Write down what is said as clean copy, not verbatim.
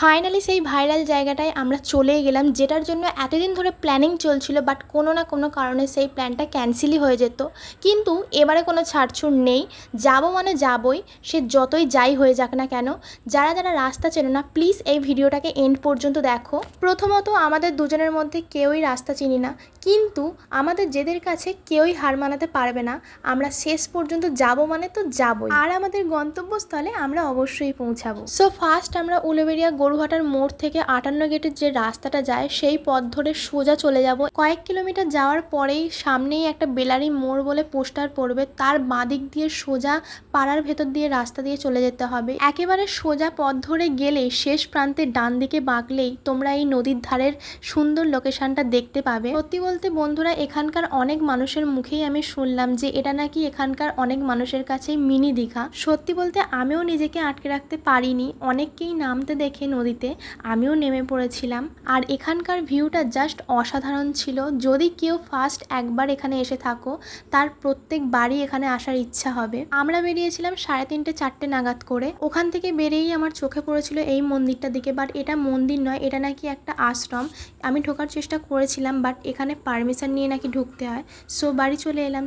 Finally সেই viral জায়গাটায় আমরা চলেই গেলাম, যেটার জন্য এতদিন ধরে প্ল্যানিং চলছিল, বাট কোনো না কোনো কারণে সেই প্ল্যানটা ক্যান্সেলই হয়ে যেত। কিন্তু এবারে কোনো ছাড়ছুড় নেই, যাবো মানে যাবই, সে যতই যাই হয়ে যাক না কেন। যারা যারা রাস্তা চেনে না, প্লিজ এই ভিডিওটাকে এন্ড পর্যন্ত দেখো। প্রথমত আমাদের দুজনের মধ্যে কেউই রাস্তা চিনি না, কিন্তু আমাদের যেদের কাছে কেউই হার মানাতে পারবে না। আমরা শেষ পর্যন্ত যাবো মানে তো যাবই, আর আমাদের গন্তব্যস্থলে আমরা অবশ্যই পৌঁছাবো। সো ফার্স্ট আমরা উলুবেড়িয়া গরুহাটার মোড় থেকে 58 গেটের যে রাস্তাটা যায় সেই পথ ধরে সোজা চলে যাব। কয়েক কিলোমিটার যাওয়ার পরেই সামনেই একটা বেলারি মোড় বলে পোস্টার পড়বে, তার বাঁদিক দিয়ে সোজা পাড়ার ভেতর দিয়ে রাস্তা দিয়ে চলে যেতে হবে। একেবারে সোজা পথ ধরে গেলে শেষ প্রান্তে ডান দিকে বাঁকলেই তোমরা এই নদীর ধারের সুন্দর লোকেশনটা দেখতে পাবে। সত্যি বলতে বন্ধুরা, এখানকার অনেক মানুষের মুখেই আমি শুনলাম যে এটা নাকি এখানকার অনেক মানুষের কাছে মিনি দীঘা। সত্যি বলতে আমিও নিজেকে আটকে রাখতে পারিনি, অনেককেই নামতে দেখে নদীতে আমিও নেমে পড়েছিলাম। আর এখানকার ভিউটা জাস্ট অসাধারণ ছিল। যদি কেউ ফার্স্ট একবার এখানে এসে থাকো, তার প্রত্যেকবারই এখানে আসার ইচ্ছা হবে। আমরা বেরিয়েছিলাম 3:30 4টে নাগাদ করে। ওখান থেকে বেরিয়েই আমার চোখে পড়েছিল এই মন্দিরটার দিকে, বাট এটা মন্দির নয়, এটা নাকি একটা আশ্রম। আমি ঢোকার চেষ্টা করেছিলাম, বাট এখানে পারমিশন নিয়ে নাকি ঢুকতে হয়। সো বাড়ি চলে এলাম।